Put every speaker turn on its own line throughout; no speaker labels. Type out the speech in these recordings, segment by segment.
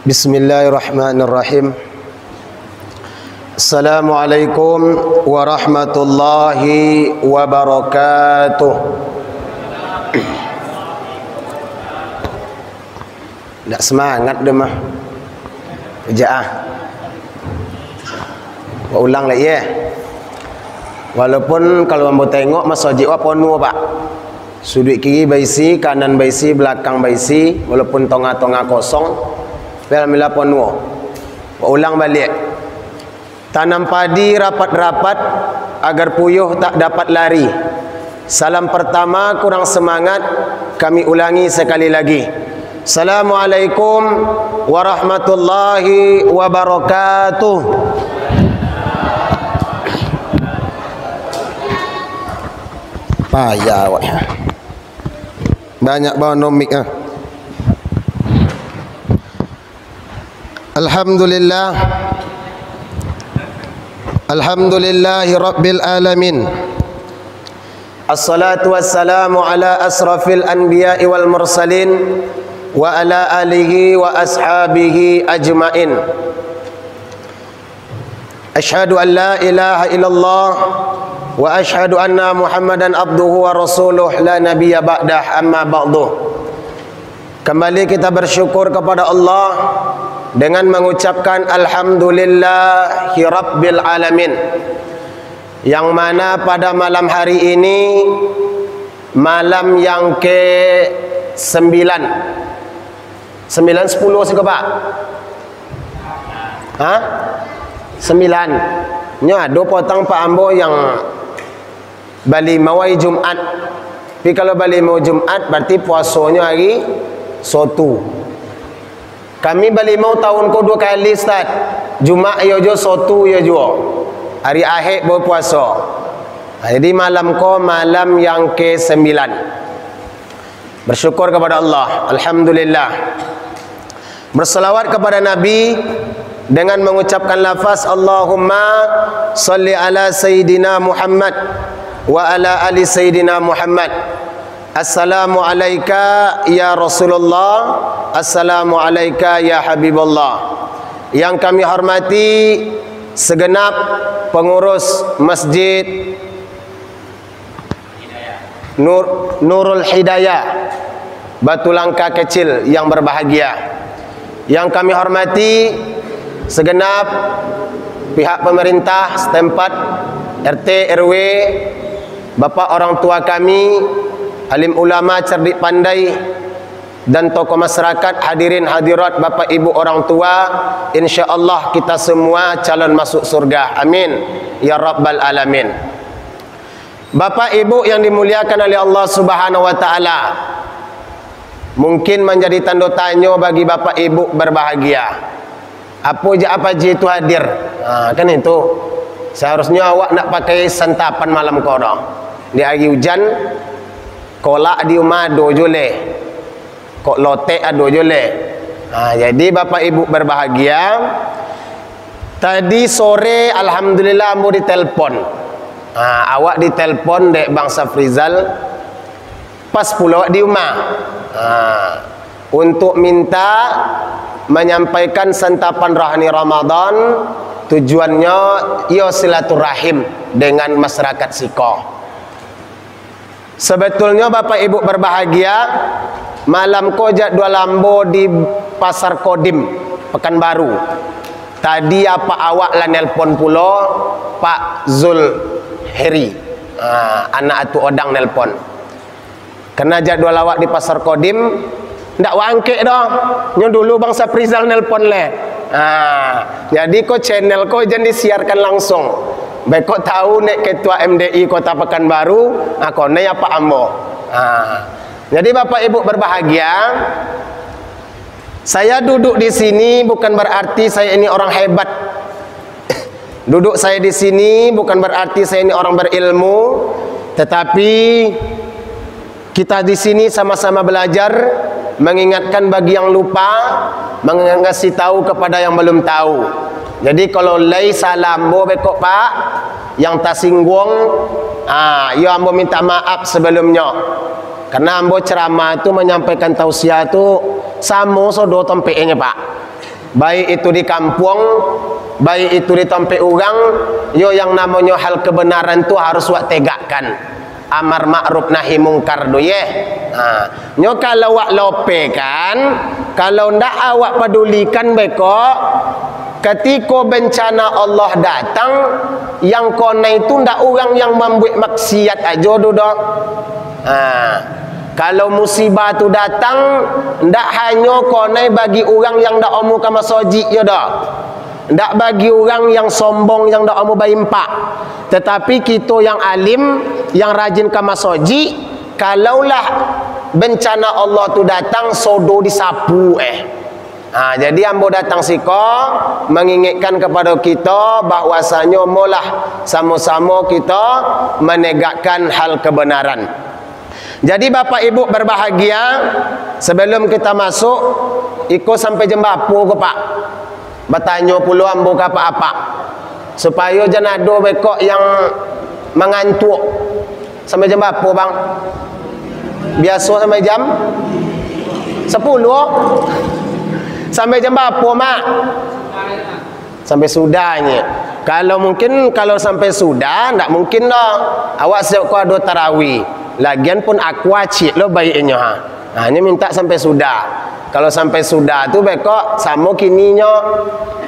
Bismillahirrahmanirrahim. Assalamualaikum warahmatullahi wabarakatuh. Tak semangat dah mah. Kerja ulang lagi ya. Walaupun kalau ambo tengok masjid wa penuh pak. Sudut kiri baisi, kanan baisi, belakang baisi, walaupun tengah-tengah kosong. Alhamdulillah penuh. Ulang balik. Tanam padi rapat-rapat agar puyuh tak dapat lari. Salam pertama kurang semangat, kami ulangi sekali lagi. Assalamualaikum warahmatullahi wabarakatuh. Payah awak. Banyak bawa nomik ah. Alhamdulillah. Alhamdulillahi rabbil alamin. Assalatu wassalamu ala asrafil anbiya'i wal mursalin wa ala alihi wa ashabihi ajmain. Ashhadu an la ilaha illallah wa ashhadu anna Muhammadan abduhu wa rasuluh la nabiyya ba'dah, amma ba'du. Kembali kita bersyukur kepada Allah dengan mengucapkan alhamdulillahi rabbil alamin, yang mana pada malam hari ini malam yang ke-9 9 10 sih Pak? Hah? 9 nya ada potong Pak Ambo yang bali mawai Jumat. Tapi kalau bali mau Jumat berarti puasanya hari Sabtu. Kami bali mau tahun ko 2 kali Ustaz. Jumat yo jo Sabtu yo jo. Hari akhir berpuasa. Jadi malam ko malam yang ke-9. Bersyukur kepada Allah. Alhamdulillah. Berselawat kepada Nabi dengan mengucapkan lafaz Allahumma salli ala Sayyidina Muhammad wa ala ali Sayyidina Muhammad. Assalamu alayka ya Rasulullah, assalamu alayka ya Habibullah. Yang kami hormati segenap pengurus Masjid Nurul Hidayah Batu Langka Kecil yang berbahagia. Yang kami hormati segenap pihak pemerintah setempat, RT, RW, bapak orang tua kami, alim ulama cerdik pandai, dan tokoh masyarakat, hadirin hadirat, bapak ibu orang tua, insyaallah kita semua calon masuk surga. Amin ya rabbal alamin. Bapak ibu yang dimuliakan oleh Allah Subhanahu wa taala, mungkin menjadi tanda tanya bagi bapak ibu berbahagia. Apa je itu hadir? Kan itu. Seharusnya awak nak pakai santapan malam kodoh. Di hari hujan kolak di rumah ado jole, kok lotek ado jole. Jadi bapak ibu berbahagia, tadi sore alhamdulillah mau ditelepon. Awak ditelepon dek Bang Safrizal pas pula awak di rumah, untuk minta menyampaikan santapan rohani Ramadan. Tujuannya ia silaturahim dengan masyarakat Siko. Sebetulnya bapak ibu berbahagia, malam ko jadwal lambo di Pasar Kodim Pekanbaru. Tadi apa awak lah nelpon pulo Pak Zul Heri, anak atu odang nelpon. Karena jadwal awak di Pasar Kodim ndak wangke dah. Nyo dulu Bang Saprizal nelpon le. Jadi ko channel ko jangan disiarkan langsung. Baik kau tahu nek ketua MDI Kota Pekanbaru, aku nek apa ambo. Jadi bapak ibu berbahagia, saya duduk di sini bukan berarti saya ini orang hebat. Duduk saya di sini bukan berarti saya ini orang berilmu, tetapi kita di sini sama-sama belajar, mengingatkan bagi yang lupa, mengasih tahu kepada yang belum tahu. Jadi kalau lai salam bo bekok Pak yang tersinggung, ya ambo minta maaf sebelumnya. Karena ambo ceramah itu menyampaikan tausiah itu sama so do tempenya Pak. baik itu di kampung, baik itu di tempat orang, yo yang namanya hal kebenaran tu harus wak tegakkan. Amar ma'ruf nahi mungkar do ye. Nyo kalau wak lope kan, kalau ndak awak pedulikan beko, ketika bencana Allah datang, yang kona itu ndak orang yang membuat maksiat aja do. Kalau musibah tu datang, ndak hanya kona bagi orang yang ndak omu ke masjid yo dah. Ndak bagi orang yang sombong yang ndak omu bayi empak. Tetapi kita yang alim, yang rajin ke masjid, kalaulah bencana Allah tu datang, sodo disapu jadi ambo datang siko mengingatkan kepada kita bahwasanya molah sama-sama kita menegakkan hal kebenaran. Jadi Bapak Ibu berbahagia, sebelum kita masuk, ikut sampai jam berapa ke Pak? Bertanya puluh ambo ke apa-apa, supaya jangan ada bekok yang mengantuk. Sampai jam berapa bang? Biasa sampai jam 10. Sampai jam berapa mak? Sampai sudahnya. Kalau mungkin kalau sampai sudah, ndak mungkin dah. Awak siap kau ada tarawih. Lagian pun aku acik lo baiknya hanya minta sampai sudah. Kalau sampai sudah tu bekok sama kininya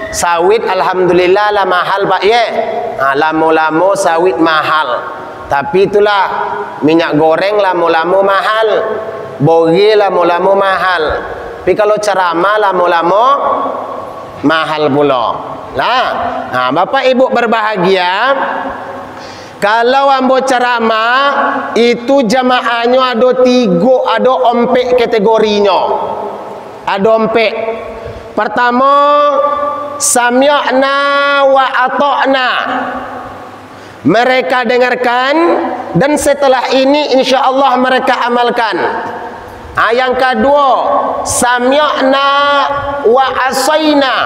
sawit alhamdulillah lah mahal Pak ye. Lamo-lamo sawit mahal. Tapi itulah minyak goreng lamo-lamo mahal. Bogi lamo-lamo mahal. Tapi kalau ceramah lamo-lamo mahal pula. Bapak Ibu berbahagia, kalau ambo ceramah itu jamaahnya ada 3, ada 4 kategorinya. Ada 4. Pertama, sami'na wa ata'na. Mereka dengarkan dan setelah ini insya-Allah mereka amalkan. Yang kedua, sami'na wa asaina.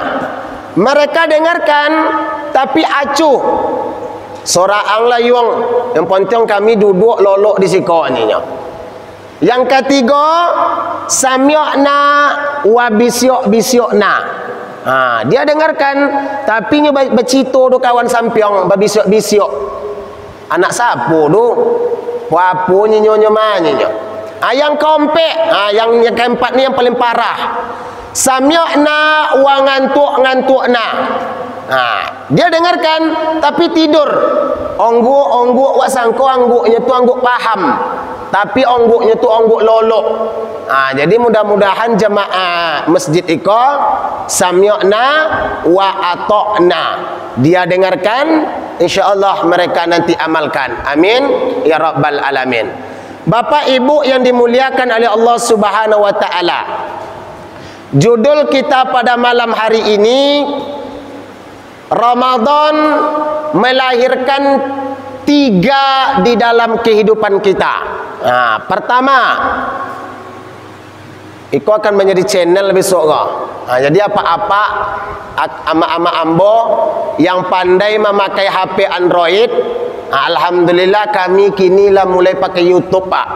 Mereka dengarkan tapi acuh. Sorang lah yang penting kami duduk lolok di siko ni. Yang ketiga, sami'na wa bisyok-bisyokna. Dia dengarkan tapi nya bercito do kawan sampiong babisyok-bisyok. Anak sapu do. Apa nyonya manyo. Yang keempat, yang keempat ni yang paling parah. Sami'na wa ngantuk-ngantukna. Dia dengarkan tapi tidur. Ongguk wak sangko angguknya tu angguk paham. Tapi ongguknya tu ongguk lolok. Jadi mudah-mudahan jemaah masjid iko sami'na wa ata'na. Dia dengarkan, insya-Allah mereka nanti amalkan. Amin ya rabbal alamin. Bapak Ibu yang dimuliakan oleh Allah Subhanahu wa taala. Judul kita pada malam hari ini, Ramadan melahirkan 3 di dalam kehidupan kita. Pertama, Iko akan menjadi channel besok. Jadi apa-apa ama-ama ambo yang pandai memakai HP Android, alhamdulillah kami kini lah mulai pakai YouTube Pak.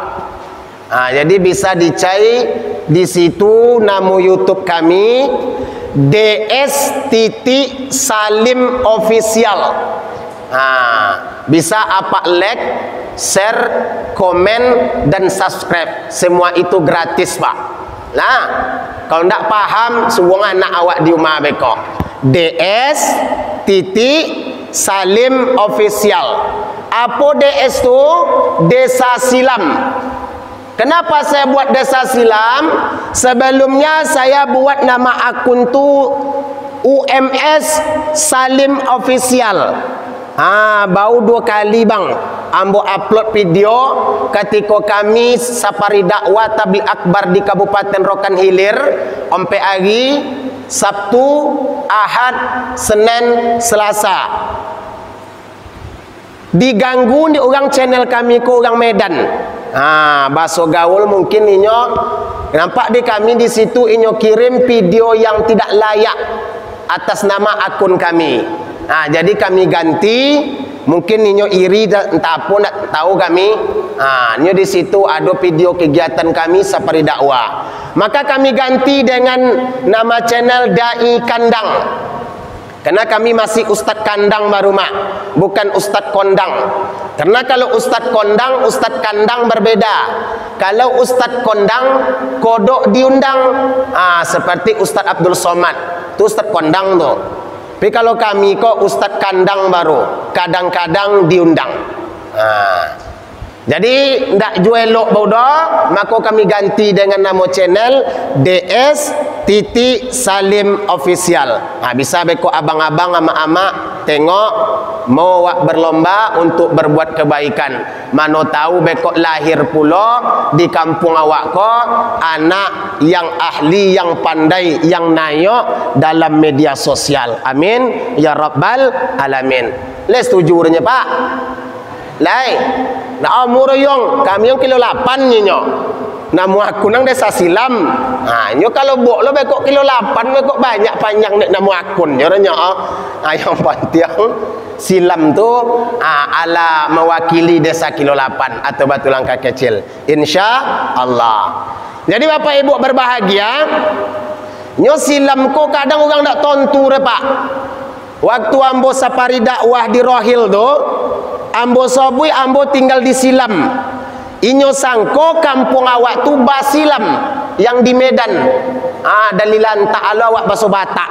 Jadi bisa dicari di situ nama YouTube kami DS Salim Official. Bisa apa like, share, komen dan subscribe. Semua itu gratis Pak. Kalau ndak paham semua anak awak di rumah beko. DS Salim Official. Apa DS tu? Desa Silam. Kenapa saya buat Desa Silam? Sebelumnya saya buat nama akun tu UMS Salim Official. Baru 2 kali bang ambo upload video ketika kami safari dakwah tabligh akbar di Kabupaten Rokan Hilir. Sampai hari Sabtu, Ahad, Senin, Selasa. Diganggu di orang channel kami ke orang Medan. Bahasa gaul mungkin inyo nampak di kami di situ inyo kirim video yang tidak layak atas nama akun kami. Jadi kami ganti. Mungkin inyo iri entah apa nak tahu kami. Inyo di situ ada video kegiatan kami safari dakwah. Maka kami ganti dengan nama channel Dai Kandang. Karena kami masih Ustadz Kandang baru mak, bukan Ustadz Kondang. Karena kalau Ustadz Kondang, Ustadz Kandang berbeda. Kalau Ustadz Kondang, kodok diundang. Seperti Ustadz Abdul Somad, itu Ustadz Kondang tuh. Tapi kalau kami kok Ustadz Kandang baru, kadang-kadang diundang. Jadi ndak juelok bodoh, maka kami ganti dengan nama channel DS Salim Official. Bisa beko abang-abang ama-ama tengok mau wak berlomba untuk berbuat kebaikan. Mano tahu beko lahir pula di kampung awak ko anak yang ahli, yang pandai, yang nayok dalam media sosial. Amin ya rabbal alamin. Les tujurnya Pak. Lai, nak umur yang kami yang kilo 8 nyo. Namu aku nang desa silam. Nyo kalau bok lo bekok kilo 8 bekok banyak panjang nek namu akun nyo nyo. Yang pantiang silam tu ala mewakili desa kilo 8 atau Batu Langkah Kecil. Insya Allah. Jadi Bapak Ibu berbahagia, nyo silam ko kadang orang tak tontu Pak. Waktu ambo sapari dakwah di Rohil tu, ambo sobui ambo tinggal di Silam. Inyo sangko kampung awak tu Basilam yang di Medan. Dalilan ta'ala awak baso Batak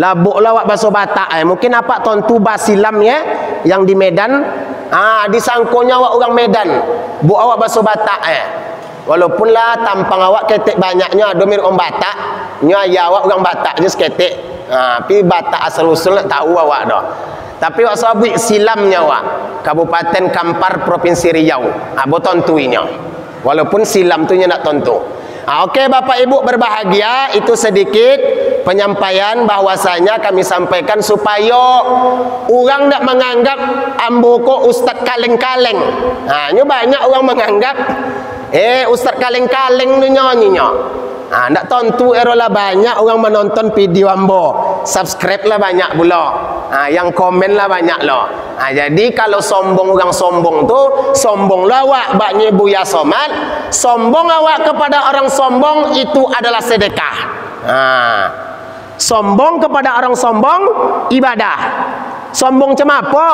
labuk lah awak baso Batak mungkin apa tontu Basilam yang di Medan. Disangkonya awak orang Medan, bu awak baso Batak walaupun lah tampang awak ketek banyaknya domir om Batak, nya ya awak orang Batak je seketek. Tapi Batak asal usul nak tahu awak dah. Tapi awak sabuk silamnya awak Kabupaten Kampar Provinsi Riau. Abo tontuinya. Walaupun silam tu nya nak tontu. Okey Bapak Ibu berbahagia, itu sedikit penyampaian bahwasanya kami sampaikan supaya orang tak menganggap ambo ko ustaz kaleng-kaleng. Nyo banyak orang menganggap ustaz kaleng-kaleng tu nyo. Ndak tontu erolah banyak orang menonton video ambo, subscribe lah banyak pula, yang komen lah banyak loh. Jadi kalau sombong orang sombong tu, sombong lah awak baknya Buya Somad, sombong awak kepada orang sombong itu adalah sedekah. Sombong kepada orang sombong ibadah. Sombong macam apa?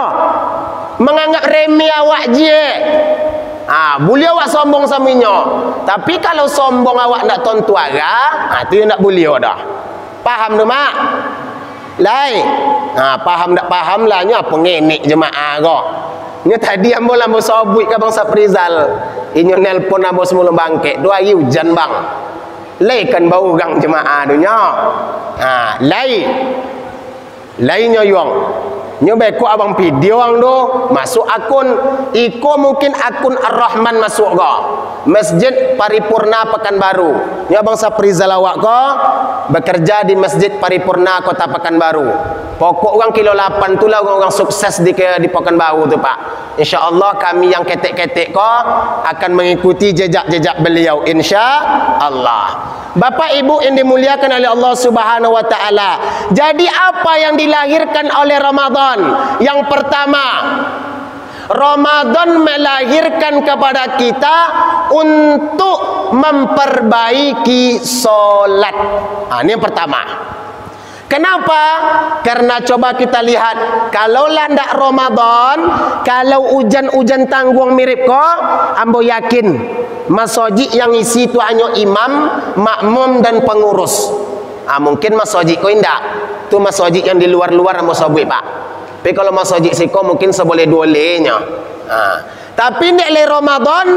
Menganggap remeh awak je. Boleh awak sombong saminyo. Tapi kalau sombong awak nak tontu ara, tu nak boleh dah. Faham tu mak? Lai. Faham tak paham lah nya pengenik jemaah ko. Nya tadi ambo lambo sobut ke Bang Saprizal. Inyo nelpon ambo semula bangkit. 2 hari hujan bang. Lai kan bau orang jemaah tu nya. Lai. Lainnya yong. Nyo beko abang video ang do masuk akun iko mungkin akun Ar-Rahman masuk ko Masjid Paripurna Pekanbaru. Nyo abang Saprizal awak ko bekerja di Masjid Paripurna Kota Pekanbaru. Pokok orang kilo 8 tu lah orang sukses di Pekanbaru tu Pak. InsyaAllah kami yang ketek-ketek ko akan mengikuti jejak-jejak beliau insya-Allah. Bapak Ibu yang dimuliakan oleh Allah Subhanahu wa taala. Jadi apa yang dilahirkan oleh Ramadan? Yang pertama, Ramadan melahirkan kepada kita untuk memperbaiki solat. Ini yang pertama. Kenapa? Karena coba kita lihat, kalau landak Ramadan, kalau hujan-hujan tanggung mirip kok, ambo yakin masjid yang isi itu hanya imam, makmum dan pengurus. Mungkin masjid kau indak, tu masjid yang di luar-luar ambo sabui Pak. Tapi kalau masjid siko mungkin seboleh-bolehnya. Tapi nek le Ramadan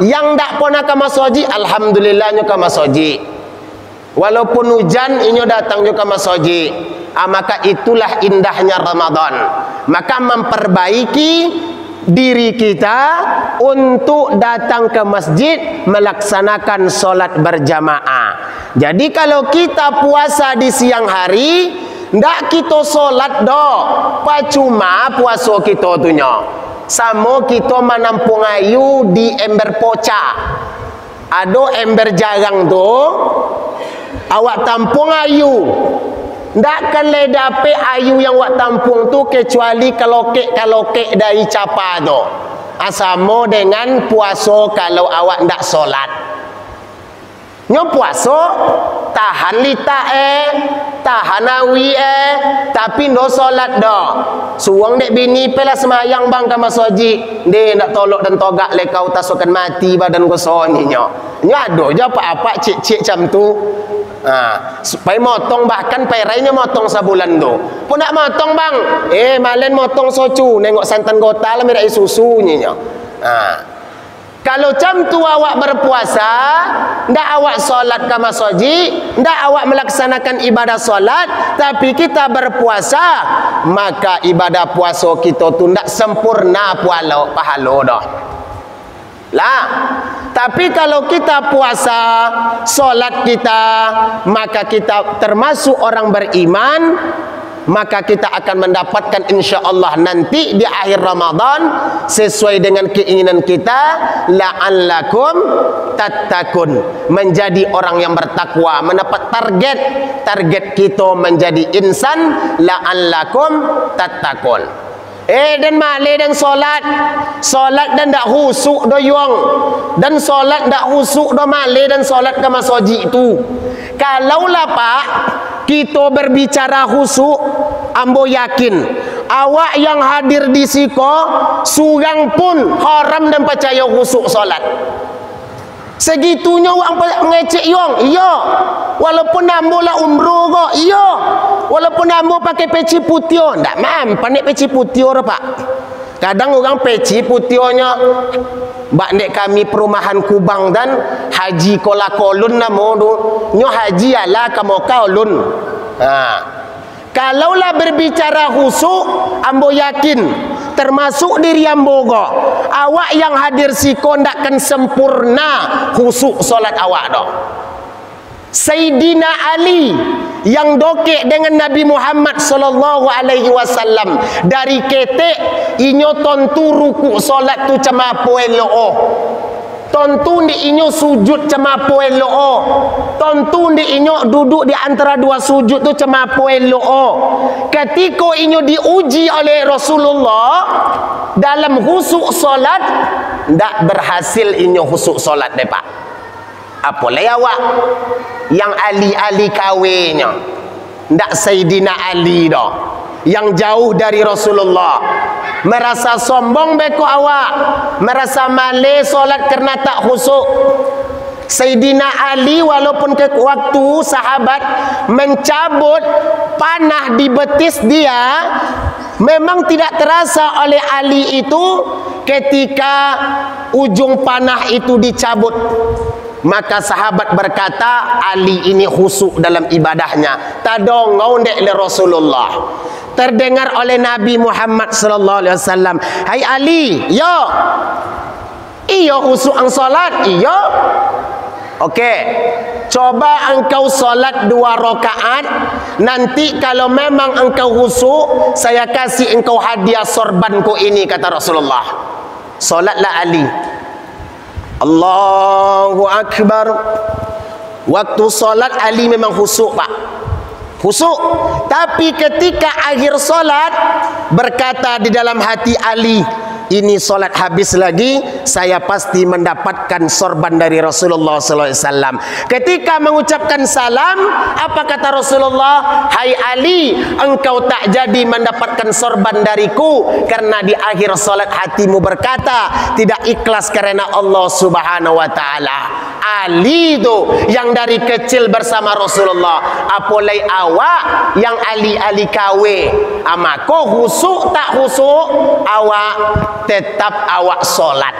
yang ndak pernah ke masjid, alhamdulillahnya ke masjid. Walaupun hujan inyo datang juga ke masjid. Maka itulah indahnya Ramadan. Maka memperbaiki diri kita untuk datang ke masjid melaksanakan solat berjamaah. Jadi kalau kita puasa di siang hari, ndak kita solat doh, percuma puasa kita tu nya. Samo kita menampung ayu di ember poca. Ado ember jarang tu, awak tampung ayu. Ndak kan le dape ayu yang awak tampung tu kecuali kalokek dari capa tu. Asamo dengan puasa kalau awak ndak solat. Nyo puasa tahan lita tahan awi tapi ndo solat dah. Suang dek bini pela semayang bang ka masjid. Dia nak tolok dan togak le kau tasukan mati badan ko soni nyo. Nyo ado je apa-apa cik-cik macam tu. Supaya motong bahkan perainya motong sebulan tu. Pun nak motong bang. Malen motong socu nengok santan gota lah mirai susu nyo. Kalau jam tu awak berpuasa, ndak awak solat ke masjid, ndak awak melaksanakan ibadah solat, tapi kita berpuasa, maka ibadah puasa kita tu ndak sempurna pahala dah. Lah, tapi kalau kita puasa, solat kita, maka kita termasuk orang beriman, maka kita akan mendapatkan insya-Allah nanti di akhir Ramadan sesuai dengan keinginan kita, la'allakum tattaqun, menjadi orang yang bertakwa, mendapat target kita menjadi insan la'allakum tattaqun. Dan malai dan solat dan dak husuk do yong, dan solat dak husuk do malai dan solat ke masjid itu. Kalaulah Pak kita berbicara husuk, ambo yakin awak yang hadir di siko surang pun haram dan percaya husuk solat. Segitunya orang ngecek yong. Iya. Walaupun ambo lah umroh kok. Iya. Walaupun ambo pakai peci putih, ndak mampu nek peci putih Pak. Kadang orang peci putihnya bak nek kami perumahan Kubang dan haji kola kolun namo tu. Nyo haji ala kamo kolun. Kalaulah berbicara husuk, ambo yakin termasuk diri ambo go, awak yang hadir siko ndakkan sempurna husuk solat awak do. Sayyidina Ali yang dokek dengan Nabi Muhammad sallallahu alaihi wasallam dari ketek inyo tontu ruku solat tu cemapo elok. Tontu di inyo sujud cemapo elok. Tontu di inyo duduk di antara dua sujud tu cemapo elok. Ketika inyo diuji oleh Rasulullah dalam husuk solat, ndak berhasil inyo husuk solat deh Pak. Apa lagi awak yang Ali kawenya, ndak Sayyidina Ali dah, yang jauh dari Rasulullah, merasa sombong beko awak, merasa malai solat kerana tak husuk. Sayyidina Ali walaupun ke waktu sahabat mencabut panah di betis dia, memang tidak terasa oleh Ali itu ketika ujung panah itu dicabut. Maka sahabat berkata, Ali ini khusuk dalam ibadahnya. Tadongau ndek le Rasulullah. Terdengar oleh Nabi Muhammad sallallahu alaihi wasallam, "Hai Ali, yo. Iyo khusuk ang salat, iyo. Oke. Coba engkau salat 2 rakaat. Nanti kalau memang engkau khusuk, saya kasih engkau hadiah sorbanku ini," kata Rasulullah. Salatlah Ali. Allahu Akbar. Waktu solat Ali memang khusuk Pak, khusuk. Tapi ketika akhir solat berkata di dalam hati Ali, ini solat habis lagi, saya pasti mendapatkan sorban dari Rasulullah SAW. Ketika mengucapkan salam, apa kata Rasulullah? Hai Ali, engkau tak jadi mendapatkan sorban dariku karena di akhir solat hatimu berkata tidak ikhlas karena Allah Subhanahu Wa Taala. Ali itu yang dari kecil bersama Rasulullah. Apolai awak yang Ali kawe, amako husuk tak husuk, awak tetap awak solat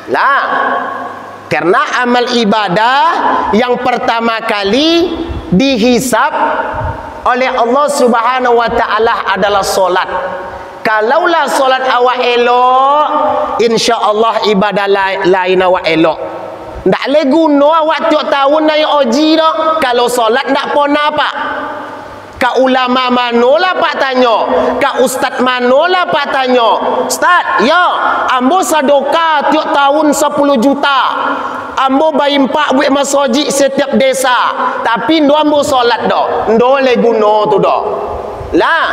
lah, karena amal ibadah yang pertama kali dihisab oleh Allah Subhanahu Wa Taala adalah solat. Kalaulah solat awak elok, insya-Allah ibadah lain awak elok. Ndak le guna awak tiap tahun naik haji dah kalau solat ndak pona Pak. Ka ulama manolah Pak tanya, ka ustaz manolah Pak tanya. Ustaz, ya, ambo sadoka tiap tahun 10 juta. Ambo bayi 4 buat masjid setiap desa. Tapi ndo ambo solat dah. Ndo le guna tu dah. Lah,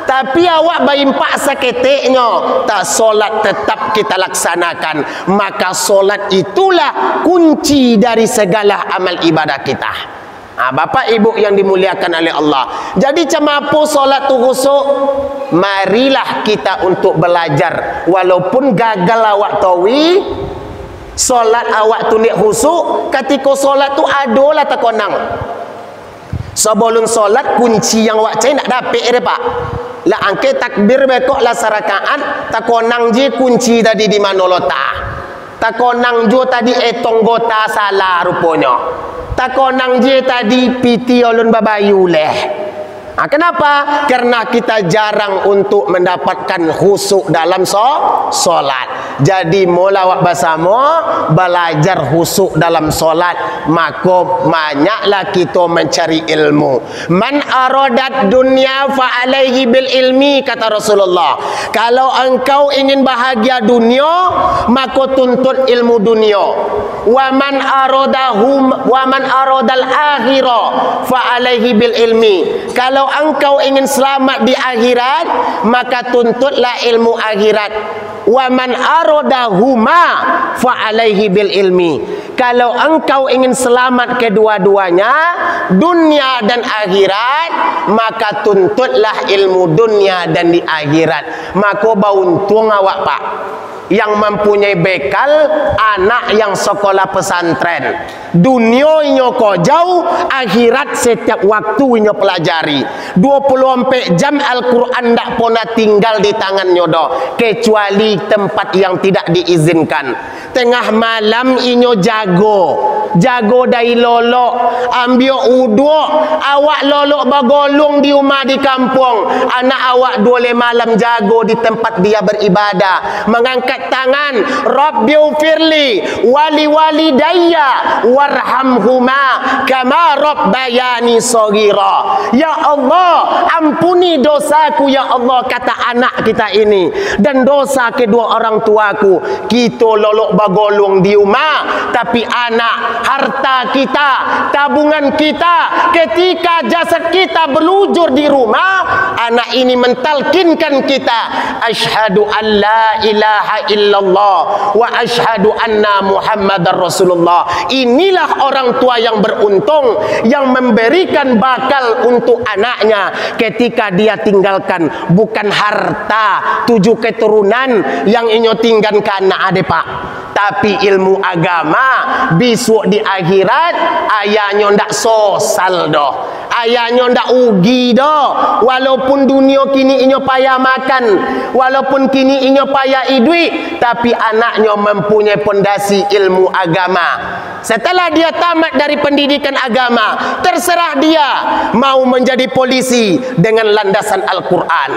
tapi awak bayimpak seketiknya tak solat tetap kita laksanakan, maka solat itulah kunci dari segala amal ibadah kita. Bapak ibu yang dimuliakan oleh Allah. Jadi cemapu solat tu khusuk, marilah kita untuk belajar. Walaupun gagal awak tawi, solat awak tu ni khusuk, ketika solat tu adolah terkonang. Sebelum solat kunci yang awak cari nak dapat dia pak. Lah angke takbir bekok lah sarakaat, terkonang je kunci tadi di mana letak. Terkonang je tadi etong gota salah rupanya. Takonang je tadi piti olun babayu leh. Kenapa? Karena kita jarang untuk mendapatkan khusuk dalam solat. Jadi mula awak bersama belajar khusuk dalam solat, maka banyaklah kita mencari ilmu. Man aradat dunya fa alaihi bil ilmi, kata Rasulullah. Kalau engkau ingin bahagia dunia, maka tuntut ilmu dunia. Wa man aradal akhirah fa alaihi bil ilmi. Kalau engkau ingin selamat di akhirat, maka tuntutlah ilmu akhirat. Wa man aradahuma fa alaihi bil ilmi. Kalau engkau ingin selamat kedua-duanya, dunia dan akhirat, maka tuntutlah ilmu dunia dan di akhirat. Maka beruntung awak pak yang mempunyai bekal anak yang sekolah pesantren. Dunia inyo ko jauh, akhirat setiap waktu inyo pelajari. 24 jam Al-Quran tak pernah tinggal di tangannya dah, kecuali tempat yang tidak diizinkan. Tengah malam inyo jago dari lolok, ambil uduk, awak lolok bagolong di rumah di kampung, anak awak 2 malam jago di tempat dia beribadah, mengangkat tangan, Rabbighfirli wali walidayya warhamhuma kama rabbayani shaghira. Ya Allah, ampuni dosaku ya Allah, kata anak kita ini, dan dosa kedua orang tuaku. Kita lolok bagolong di rumah, tapi anak, harta kita, tabungan kita, ketika jasad kita berlujur di rumah, anak ini mentalkinkan kita, asyhadu an la ilaha illallah wa asyhadu anna Muhammadar Rasulullah. Inilah orang tua yang beruntung, yang memberikan bakal untuk anaknya ketika dia tinggalkan, bukan harta 7 keturunan yang inyo tinggalkan anak ade pak, tapi ilmu agama. Besok di akhirat ayahnya ndak sosal doh, ayahnya ndak ugi doh. Walaupun dunia kini inyo payah makan, walaupun kini inyo payah idui, tapi anaknya mempunyai pondasi ilmu agama. Setelah dia tamat dari pendidikan agama, terserah dia mau menjadi polisi dengan landasan Al-Quran,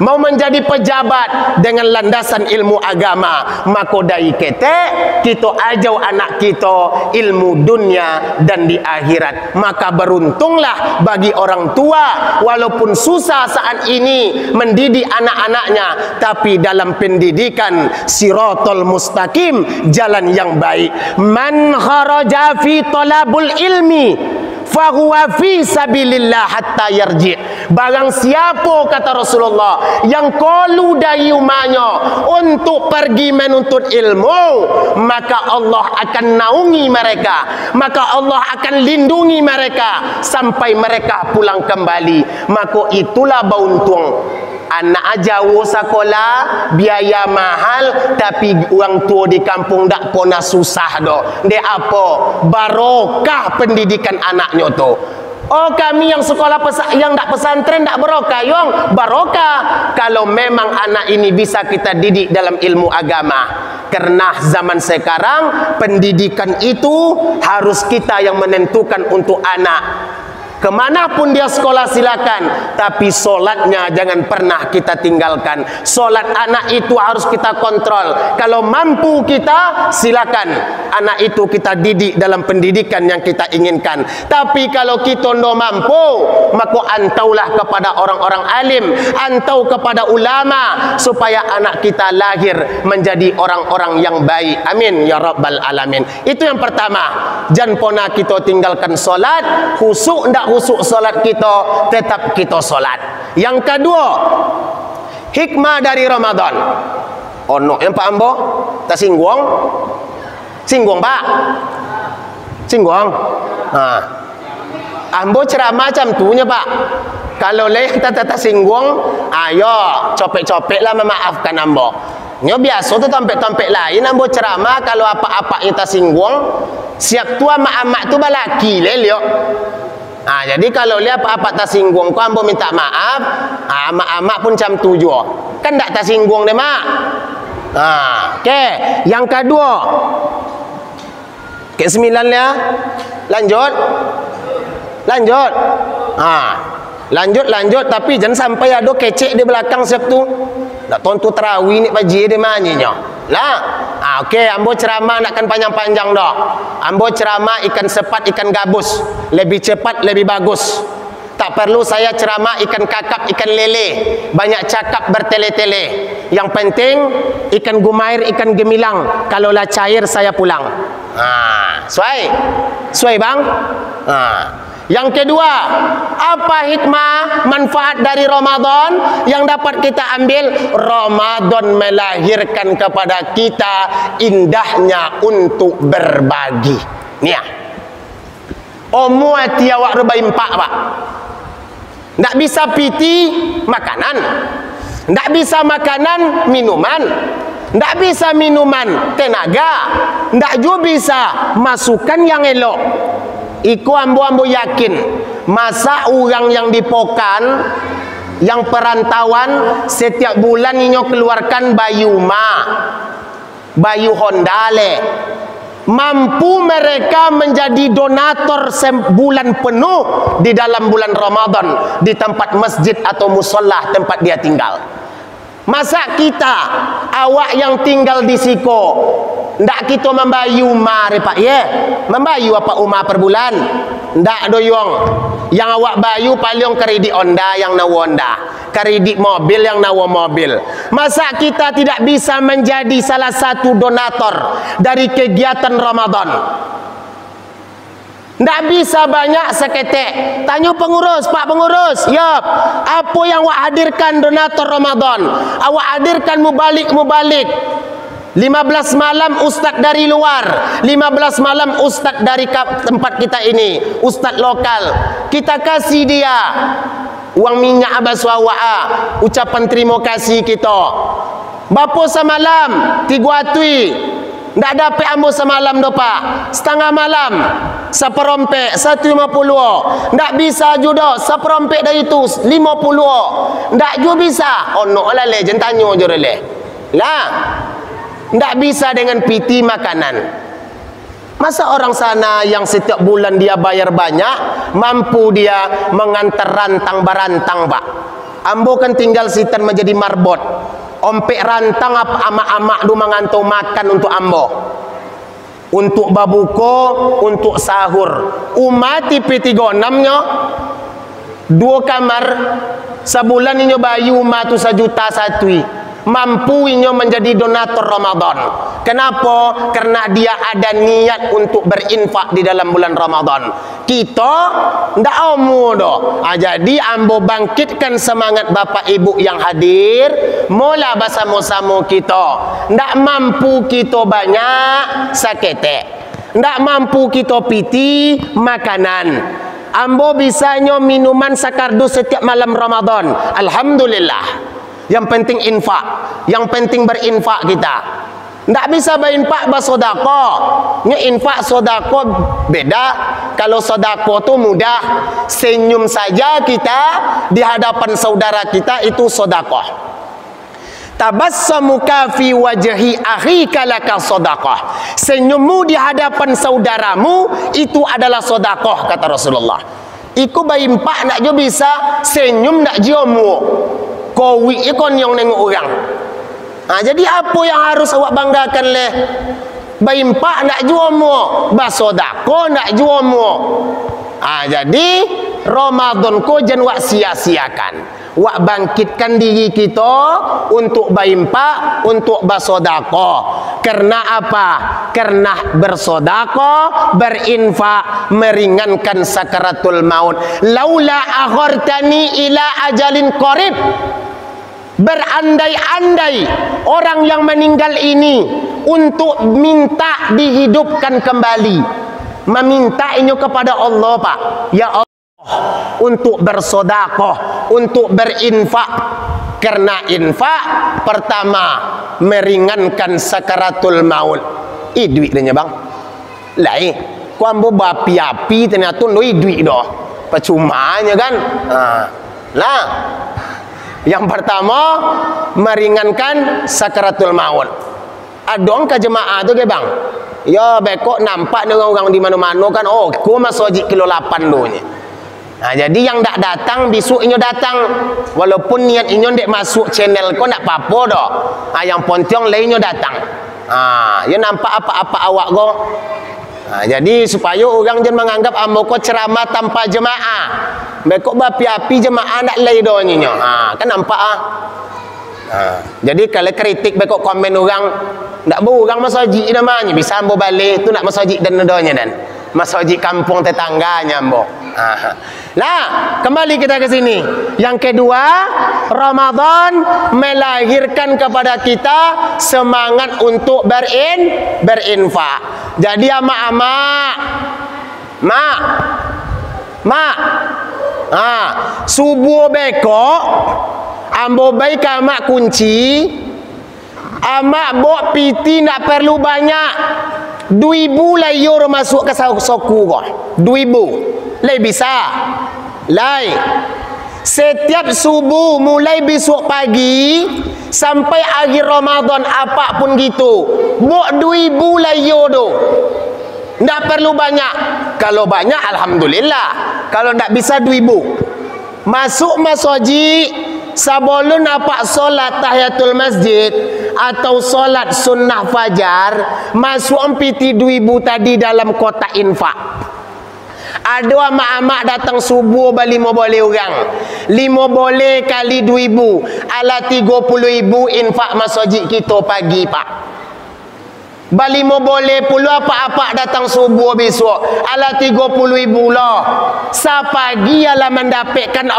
mau menjadi pejabat dengan landasan ilmu agama. Maka dari kita ajau anak kita ilmu dunia dan di akhirat. Maka beruntunglah bagi orang tua, walaupun susah saat ini mendidik anak-anaknya, tapi dalam pendidikan siratal mustaqim, jalan yang baik. Man kharaja fi talabul ilmi fahuwa fi sabilillah hatta yarji. Barang siapa, kata Rasulullah, yang qalu dari rumahnya untuk pergi menuntut ilmu, maka Allah akan naungi mereka, maka Allah akan lindungi mereka sampai mereka pulang kembali. Maka itulah beruntung. Anak jauh sekolah, biaya mahal, tapi orang tua di kampung tak pernah susah doh. Dia apa? Barokah pendidikan anaknya tu. Oh, kami yang sekolah yang tak pesantren tak barokah, yang barokah kalau memang anak ini bisa kita didik dalam ilmu agama. Karena zaman sekarang pendidikan itu harus kita yang menentukan untuk anak. Kemanapun dia sekolah silakan, tapi solatnya jangan pernah kita tinggalkan. Solat anak itu harus kita kontrol. Kalau mampu kita, silakan anak itu kita didik dalam pendidikan yang kita inginkan. Tapi kalau kita tidak mampu, maka antaulah kepada orang-orang alim, antau kepada ulama, supaya anak kita lahir menjadi orang-orang yang baik. Amin ya rabbal alamin. Itu yang pertama. Jangan pernah kita tinggalkan solat. Khusuk ndak khusuk solat kita, tetap kita solat. Yang kedua, hikmah dari Ramadan. Ono yang Pak Ambo tak singgung. Singgung Pak. Singgung. Nah. Ambo ceramah macam tunya Pak. Kalau leh tak singgung, ayo copek-copek lah memaafkan Ambo. Nyo biasa tu tampek-tampek lain Ambo ceramah kalau apa-apa yang tak singgung, siap tua mak-mak tu balaki lelio. Jadi kalau lihat apa-apa tak singgung ku Ambo minta maaf, mak-mak pun macam tu juga. Kan tak singgung deh mak. Okey, yang kedua. Ke-9 ya. Lanjut. Lanjut tapi jangan sampai ada kecek di belakang siap tu. Nak tonton tarawih ni pagi dia manyinya. Lah. Okey, ambo ceramah nakkan panjang-panjang dah. Ambo ceramah ikan sepat, ikan gabus, lebih cepat, lebih bagus. Tak perlu saya ceramah ikan kakap, ikan lele, banyak cakap bertele-tele. Yang penting ikan gumair, ikan gemilang. Kalaulah cair saya pulang. Suai bang. Yang kedua, apa hikmah manfaat dari Ramadan yang dapat kita ambil? Ramadan melahirkan kepada kita indahnya untuk berbagi. Nia. Omu ati awak rebai empak Pak. Ndak bisa piti makanan. Ndak bisa makanan minuman. Ndak bisa minuman tenaga. Ndak juga bisa masukan yang elok. Iku ambo yakin masa orang yang dipokan, yang perantauan setiap bulan inyo keluarkan bayu Honda le, mampu mereka menjadi donator bulan penuh di dalam bulan Ramadan di tempat masjid atau musola tempat dia tinggal. Masa kita awak yang tinggal di Siko ndak kita membayu Pak ye, membayu apa per bulan? Ndak doyong. Yang awak bayu paling kredit Honda yang nawa Honda, kredit mobil yang nawa mobil. Masa kita tidak bisa menjadi salah satu donator dari kegiatan Ramadan? Ndak bisa banyak seketek. Tanya pengurus, Pak pengurus, yap, apa yang awak hadirkan donator Ramadan? Awak hadirkan mubalik. 15 malam ustaz dari luar, 15 malam ustaz dari tempat kita ini, ustaz lokal. Kita kasih dia uang minyak abaswawa, ucapan terima kasih kita. Bapa semalam 3 atui. Ndak dapat ambo semalam do Pak. Setengah malam seperompek 150. Ndak bisa judo seperompek dari itu 50. Ndak juga bisa. Ono lah le jangan tanya je le. Lah. Ndak bisa dengan piti makanan. Masa orang sana yang setiap bulan dia bayar banyak, mampu dia mengantar rantang barantang Pak. Ambo kan tinggal sitan menjadi marbot. Ompek rantang apa amak-amak du mengantau makan untuk ambo, untuk babuko, untuk sahur. Umati P36 nya 2 kamar sebulan inyo bayu matu 1 juta satui. Mampu inyo menjadi donator Ramadan. Kenapa? Karena dia ada niat untuk berinfak di dalam bulan Ramadan. Kita ndak omu do. Jadi ambo bangkitkan semangat bapak ibu yang hadir. Mula bersama-sama kita. Ndak mampu kita banyak sakete. Ndak mampu kita piti makanan. Ambo bisanya minuman sakardus setiap malam Ramadan. Alhamdulillah. Yang penting infak, yang penting berinfak kita. Ndak bisa berinfak bersodako. Ini infak sodako beda. Kalau sodako tu mudah, senyum saja kita di hadapan saudara kita itu sodako. Tabassamuka fi wajhi akhika laka sadaqah. Senyummu di hadapan saudaramu itu adalah sedekah kata Rasulullah. Iku baimpak nak jo bisa senyum nak jomu. Kowi ikon yang nengok orang. Jadi apa yang harus awak banggakan leh? Baimpak nak jomu, basodako nak jomu. Jadi Ramadan ko jangan wak sia-siakan. Wak bangkitkan diri kita untuk berimpak, untuk bersedekah. Karena apa? Karena bersedekah, berinfak meringankan sakaratul maut. Laula akhartani ila ajalin qarib. Berandai-andai orang yang meninggal ini untuk minta dihidupkan kembali, meminta ini kepada Allah, Pak, ya Allah, untuk bersedekah, untuk berinfak. Karena infak pertama meringankan sakaratul maut. Duit dia bang. Lai, ku ambo bapi-api ternyata duit dah. Percumanya kan? Lah. Yang pertama meringankan sakaratul maut. Adong ke jemaah tu ke bang? Ya bekok nampak dengan orang di mana-mana kan, oh ku masuk haji kilo 8 dulu ni. Nah, jadi yang tak datang besok inyo datang, walaupun niat inyo dek masuk channel ko nak apa-apa dah. Yang pontong lainnya datang. Ya nampak apa-apa awak ko. Jadi supaya orang jangan menganggap ambo ko ceramah tanpa jemaah. Bekok bapi-api jemaah nak lay dah ni nyo. Kan nampak jadi kalau kritik bekok komen orang ndak bu orang masuk haji namanya bisa ambo balik tu nak masuk haji dan nedanya dan masuk haji kampung tetangganya ambo. Nah, kembali kita ke sini. Yang kedua, Ramadan melahirkan kepada kita semangat untuk berinfak. Jadi amak-amak, mak, subuh bekok, ambo baik amak kunci, amak bok piti nak perlu banyak. 2,000 lah euro masuk ke soku kok. 2,000 lai bisa. Lai. Setiap subuh mulai besok pagi sampai akhir Ramadan apapun gitu. Bok 2,000 lah euro. Ndak perlu banyak. Kalau banyak alhamdulillah. Kalau ndak bisa 2,000. Masuk haji sebelum nampak solat tahiyatul masjid atau solat sunnah fajar, masuk piti 2,000 tadi dalam kotak infak. Ada amak-amak datang subuh bali 5 boleh orang. 5 boleh kali 2,000 ala 30,000 infak masjid kita pagi, Pak. Bali 5 boleh puluh apa-apa datang subuh besok ala 30,000 lah. Sapagi ala mendapatkan 60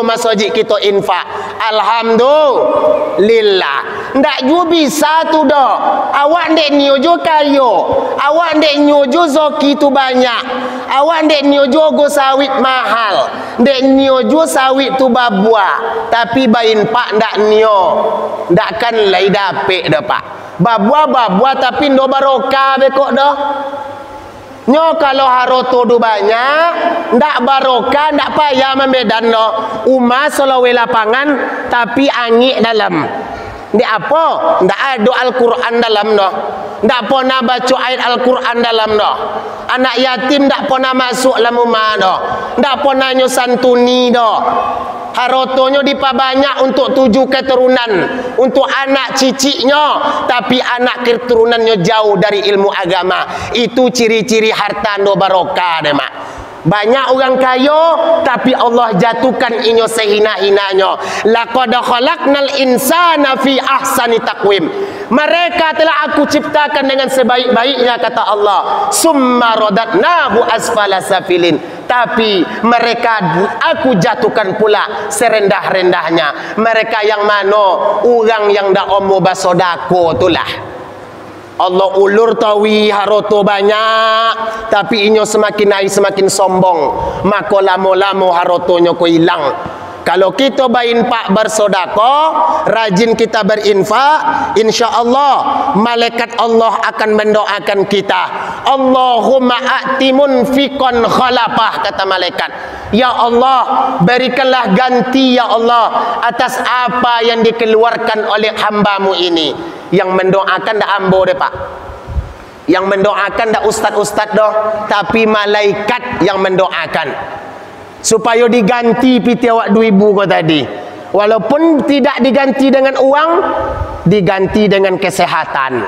masjid kita infak. Alhamdulillah. Ndak ju bisa tu dah. Awak ndek nyojo kayo. Awak ndek nyojo zoki tu banyak. Awak ndek nyojo go sawit mahal. Ndek nyojo sawit tu babua. Tapi bain pak ndak nyo. Ndak kan lai dapet dah, Pak. Babua tapi ndo barokah bekok dah. Nyo kalau haroto du banyak, ndak barokah, ndak payah memedan dah. Umah selawe lapangan tapi angin dalam. Ndak apa? Ndak ada Al-Quran dalam dah. Ndak pernah baca ayat Al-Quran dalam dah. Anak yatim ndak pernah masuk dalam rumah dah. Ndak pernah nyo santuni dah. Harotonya dipabanyak untuk 7 keturunan, untuk anak ciciknya, tapi anak keturunannya jauh dari ilmu agama. Itu ciri-ciri harta no barokah deh, Mak. Banyak orang kaya tapi Allah jatuhkan inyo sehina-hinanya. Laqad khalaqnal insana fi ahsani taqwim. Mereka telah aku ciptakan dengan sebaik-baiknya kata Allah. Summa radatnahu asfala safilin. Tapi mereka aku jatuhkan pula serendah-rendahnya. Mereka yang mana? Orang yang dak omo basodako itulah. Allah ulur tawi haroto banyak tapi inyo semakin naik semakin sombong, maka lamo-lamo harotonyo ko hilang. Kalau kita berinfak bersedekah, rajin kita berinfak, insya-Allah malaikat Allah akan mendoakan kita. Allahumma a'ti munfiqan khalafah, kata malaikat. Ya Allah, berikanlah ganti ya Allah atas apa yang dikeluarkan oleh hamba-Mu ini. Yang mendoakan dak ambo deh, Pak. Yang mendoakan dak ustaz-ustaz dah, tapi malaikat yang mendoakan. Supaya diganti piti awak 2,000 kau tadi. Walaupun tidak diganti dengan uang, diganti dengan kesehatan.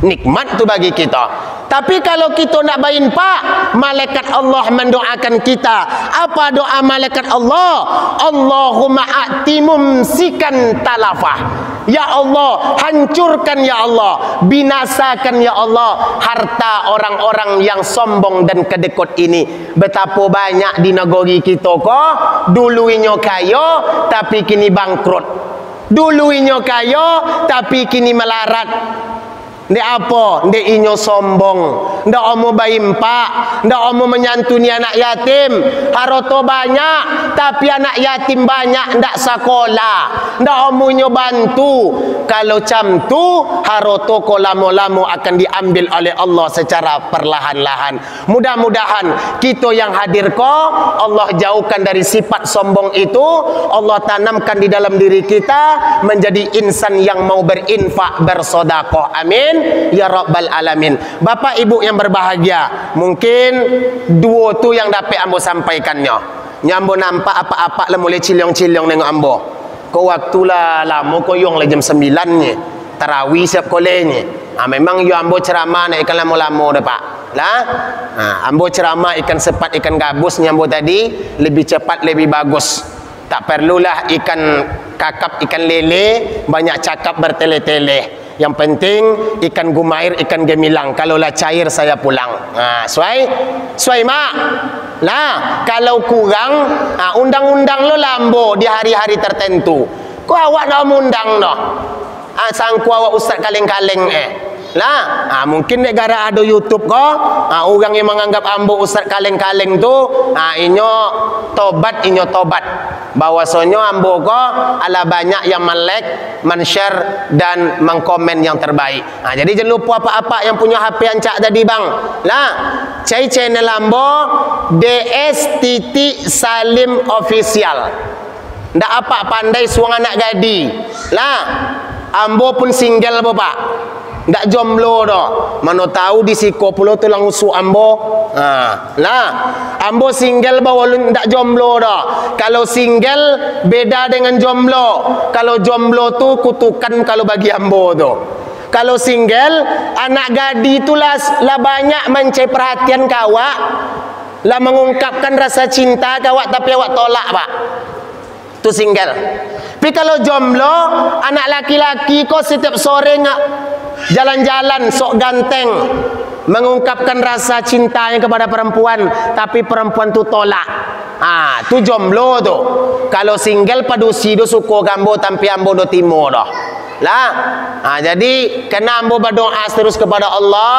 Nikmat tu bagi kita. Tapi kalau kita nak berimpak, malaikat Allah mendoakan kita. Apa doa malaikat Allah? Allahumma a'ti mumsikan talafah. Ya Allah, hancurkan ya Allah, binasakan ya Allah harta orang-orang yang sombong dan kedekut ini. Betapa banyak di negeri kita kok dulunya kaya tapi kini bangkrut. Dulunya kaya tapi kini melarat. Ndak apa? Ndak inyo sombong, ndak omo baimpak, ndak omo menyantuni anak yatim. Harta banyak tapi anak yatim banyak ndak sekolah. Ndak omo nyo bantu. Kalau cam tu harta ko lamo-lamo akan diambil oleh Allah secara perlahan-lahan. Mudah-mudahan kita yang hadir ko Allah jauhkan dari sifat sombong itu. Allah tanamkan di dalam diri kita menjadi insan yang mau berinfak, bersedekah. Amin ya rabbal alamin. Bapak ibu yang berbahagia, mungkin dua tu yang dapat ambo sampaikannya. Nyambo nampak apa-apa lah mulai ciliong-ciliong nengok ambo. Kau waktu lah lama koyong lah jam 9 ni tarawih siap kolenya. Memang yo ambo ceramah nak ikan lama-lama dah pak lah. Ambo ceramah ikan sepat ikan gabus nyambo tadi lebih cepat lebih bagus. Tak perlulah ikan kakap ikan lele banyak cakap bertele-tele. Yang penting ikan gumair, ikan gemilang. Kalaulah cair saya pulang. Suai mak. Lah, kalau kurang, undang-undang lo lambo di hari-hari tertentu. Kau awak nak undang no? Sangku awak ustaz kaleng-kaleng lah. Mungkin negara ada YouTube kok. Orang yang menganggap ambo ustaz kaleng-kaleng tu, inyo tobat. Bahwasanya ambo ko ala banyak yang melek, men-share dan mengkomen yang terbaik. Jadi jangan lupa apa-apa yang punya HP ancak tadi bang. Lah, cai channel ambo DS.Salim Official. Ndak apa pandai suang anak gadi. Lah, ambo pun single bapak. Ndak jomblo doh. Mana tahu di siko pulau tu lang usu ambo. Lah, ambo single bawa ndak jomblo doh. Kalau single beda dengan jomblo. Kalau jomblo tu kutukan kalau bagi ambo tu. Kalau single anak gadi tu lah banyak mencari perhatian kawak. Lah mengungkapkan rasa cinta kawak tapi awak tolak pak. Tu single. Tapi kalau jomblo anak laki-laki kok setiap sore ngak jalan-jalan sok ganteng mengungkapkan rasa cintanya kepada perempuan tapi perempuan tu tolak. Tu jomblo tu. Kalau single padusi do suko gambo tampi ambo do timo doh. Lah. Jadi kena ambo berdoa terus kepada Allah.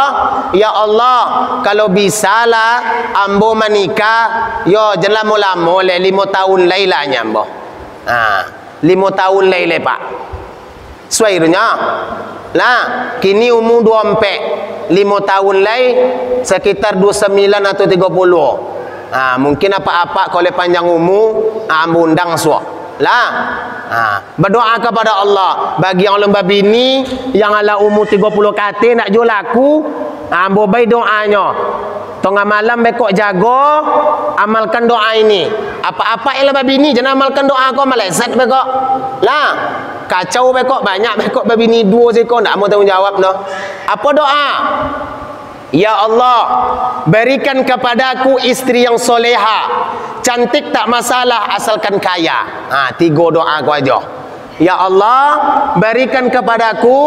Ya Allah, kalau bisa lah ambo menikah yo jangan lama-lama le 5 tahun lailanya ambo. 5 tahun laile pak. Suainya lah kini umur 24 5 tahun lai sekitar 29 atau 30. Mungkin apa-apa kalau panjang umur ambo undang suak lah. Berdoa kepada Allah bagi yang lembah bini yang ala umur 30 kate nak jual laku, ambo baik doanya tengah malam bekok jago amalkan doa ini. Apa-apa yang lembah bini jangan amalkan doa kau malesat bekok lah. Kacau bekok banyak bekok babini 2 sekor nak mau tanggungjawab no. Apa doa? Ya Allah, berikan kepadaku istri yang soleha. Cantik tak masalah asalkan kaya. 3 doa aku aja. Ya Allah, berikan kepadaku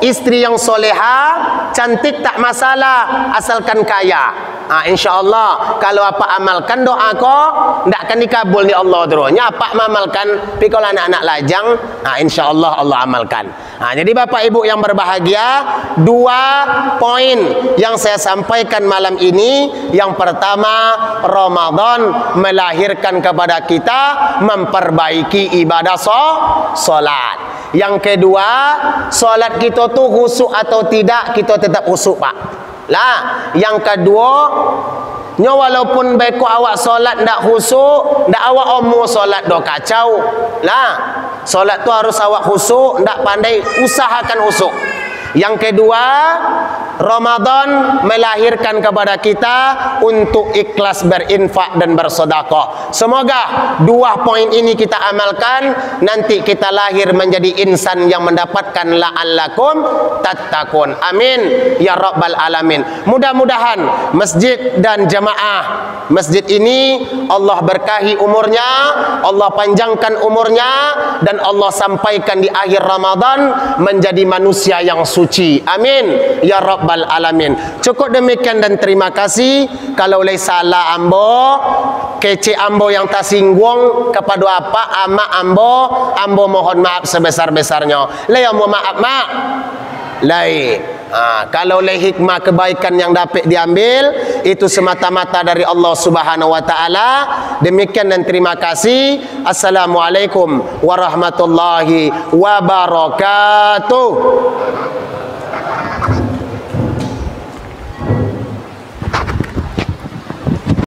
istri yang soleha, cantik tak masalah asalkan kaya. InsyaAllah kalau apa amalkan doa ko ndak akan dikabul ni Allah terusnya apa amalkan. Tapi kalau anak-anak lajang, InsyaAllah Allah amalkan. Jadi bapak ibu yang berbahagia, 2 poin yang saya sampaikan malam ini. Yang pertama, Ramadan melahirkan kepada kita memperbaiki ibadah solat. Yang kedua, solat kita tu khusyuk atau tidak, kita tetap khusyuk pak lah. Yang kedua, walaupun baik awak solat ndak khusyuk, ndak awak omong solat do kacau lah. Solat tu harus awak khusyuk, ndak pandai usahakan khusyuk. Yang kedua, Ramadan melahirkan kepada kita untuk ikhlas berinfak dan bersedekah. Semoga dua poin ini kita amalkan, nanti kita lahir menjadi insan yang mendapatkan la'allakum tattaqun. Amin ya rabbal alamin. Mudah-mudahan masjid dan jamaah masjid ini Allah berkahi umurnya, Allah panjangkan umurnya, dan Allah sampaikan di akhir Ramadan menjadi manusia yang suci. Amin ya rabbal alamin. Cukup demikian dan terima kasih. Kalau boleh salah ambo, kece ambo yang tersinggung kepada apa ama ambo mohon maaf sebesar-besarnya. Lai mohon maaf mak. Lai. Kalau oleh hikmah kebaikan yang dapat diambil itu semata-mata dari Allah Subhanahu wa taala. Demikian dan terima kasih. Assalamualaikum warahmatullahi wabarakatuh.